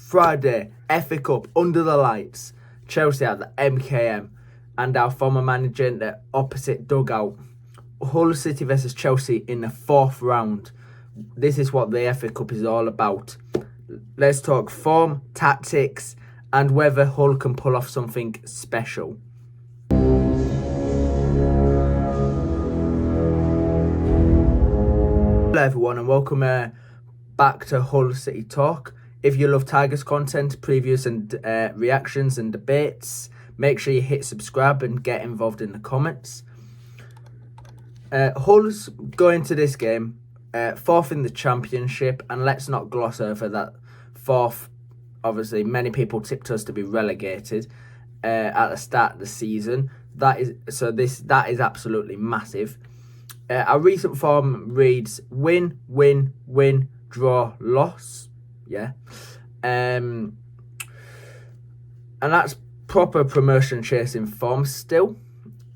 Friday, FA Cup, under the lights. Chelsea at the MKM. And our former manager in the opposite dugout. Hull City versus Chelsea in the 4th round. This is what the FA Cup is all about. Let's talk form, tactics, and whether Hull can pull off something special. Hello everyone and welcome back to Hull City Talk. If you love Tigers content, previews and reactions and debates, make sure you hit subscribe and get involved in the comments. Hull's going to this game 4th in the championship, and let's not gloss over that 4th. Obviously, many people tipped us to be relegated at the start of the season. That is absolutely massive. Our recent form reads win, win, win, draw, loss. Yeah. And that's proper promotion chasing form still.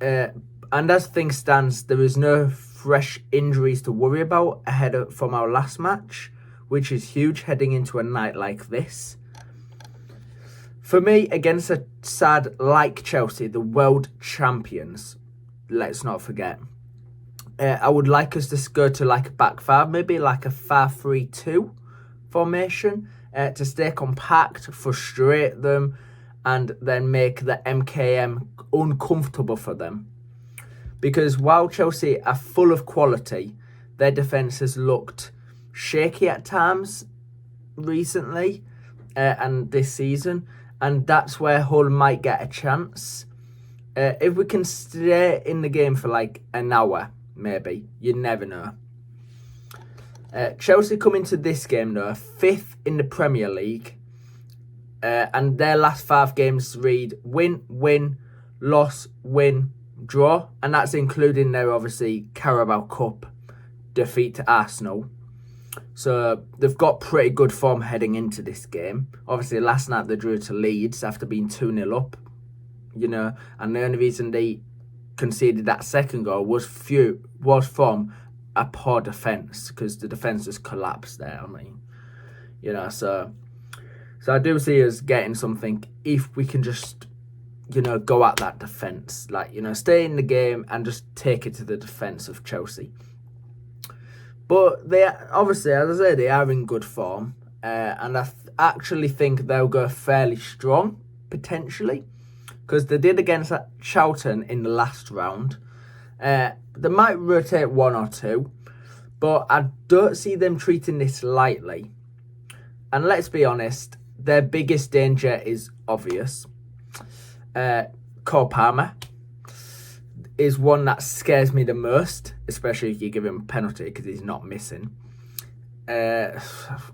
And as things stands, there is no fresh injuries to worry about from our last match, which is huge heading into a night like this. For me, against a side like Chelsea, the world champions, let's not forget, I would like us to go to like a back five, maybe like a 5-3-2 formation to stay compact, frustrate them, and then make the MKM uncomfortable for them. Because while Chelsea are full of quality, their defence has looked shaky at times recently and this season, and that's where Hull might get a chance. If we can stay in the game for like an hour, maybe. You never know. Chelsea come into this game though 5th in the Premier League, and their last 5 games read win, win, loss, win, draw, and that's including their obviously Carabao Cup defeat to Arsenal. So they've got pretty good form heading into this game. Obviously last night they drew to Leeds after being 2-0 up, and the only reason they conceded that second goal was from a poor defence, because the defence just collapsed there. So I do see us getting something if we can just go at that defence, stay in the game and just take it to the defence of Chelsea. But they obviously, as I say, they are in good form, and I actually think they'll go fairly strong potentially, because they did against Charlton in the last round. They might rotate 1 or 2, but I don't see them treating this lightly. And let's be honest, their biggest danger is obvious. Cole Palmer is one that scares me the most, especially if you give him a penalty, because he's not missing.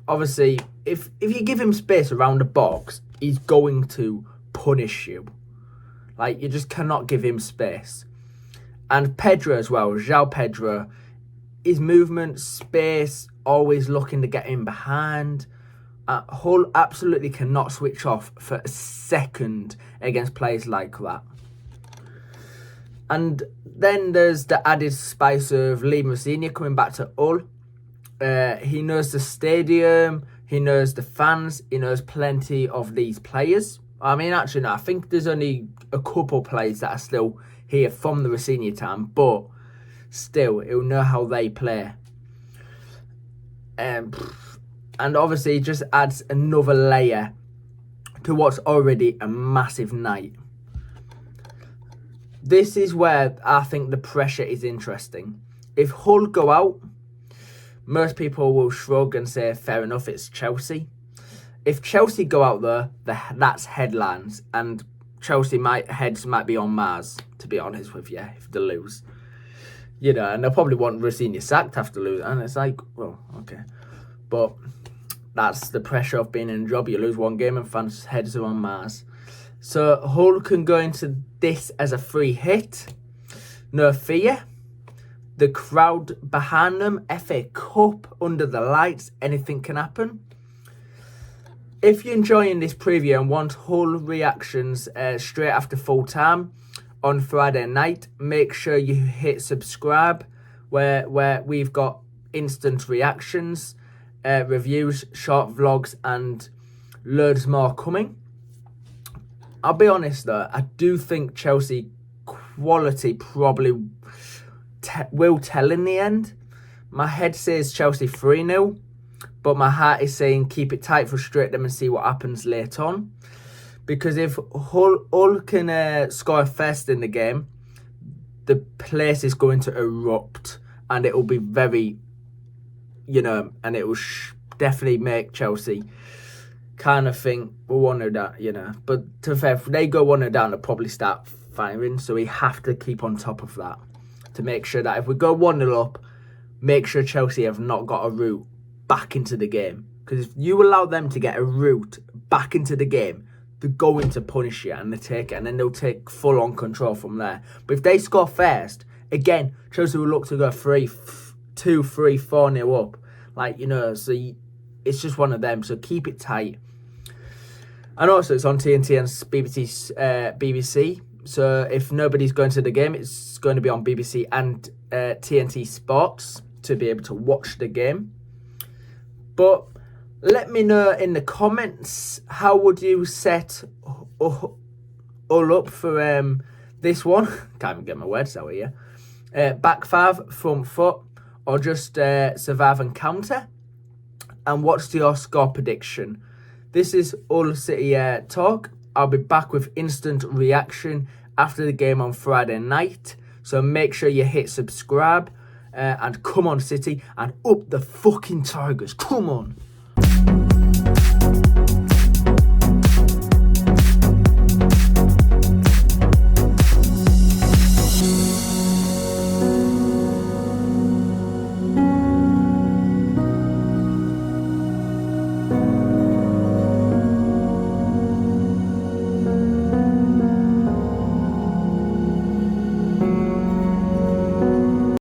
Obviously, if you give him space around the box, he's going to punish you. You just cannot give him space. And Pedro as well, João Pedro, his movement, space, always looking to get in behind. Hull absolutely cannot switch off for a second against players like that. And then there's the added spice of Lee Mazzini coming back to Hull. He knows the stadium, he knows the fans, he knows plenty of these players. Actually, no, I think there's only a couple players that are still here from the Mazzini time, but still, he'll know how they play. And obviously, it just adds another layer to what's already a massive night. This is where I think the pressure is interesting. If Hull go out, most people will shrug and say, fair enough, it's Chelsea. If Chelsea go out there, that's headlines, and Chelsea heads might be on Mars, to be honest with you, if they lose. And they'll probably want Rossini sacked after losing, and it's like, well, okay. But that's the pressure of being in a job. You lose one game and fans' heads are on Mars. So Hull can go into this as a free hit. No fear. The crowd behind them, FA Cup, under the lights, anything can happen. If you're enjoying this preview and want Hull reactions straight after full time on Friday night, make sure you hit subscribe, where we've got instant reactions, reviews, short vlogs, and loads more coming. I'll be honest though, I do think Chelsea quality probably will tell in the end. My head says Chelsea 3-0, but my heart is saying keep it tight, frustrate them and see what happens later on. Because if Hull can score first in the game, the place is going to erupt and it will be very, and it will definitely make Chelsea kind of think, we're 1-0 down, But to be fair, if they go 1-0 down, they'll probably start firing. So we have to keep on top of that to make sure that if we go 1-0 up, make sure Chelsea have not got a route back into the game. Because if you allow them to get a route back into the game, they're going to punish you and they take it, and then they'll take full-on control from there. But if they score first, again, Chelsea will look to go 2-3, 4-0 up. So it's just one of them. So keep it tight. And also, it's on TNT and BBC. So if nobody's going to the game, it's going to be on BBC and TNT Sports to be able to watch the game. But let me know in the comments, how would you set all up for this one? Can't even get my words out here. Back five, front foot, or just survive and counter? And what's your score prediction? This is Hull City Talk. I'll be back with instant reaction after the game on Friday night. So make sure you hit subscribe and come on City and up the fucking Tigers. Come on.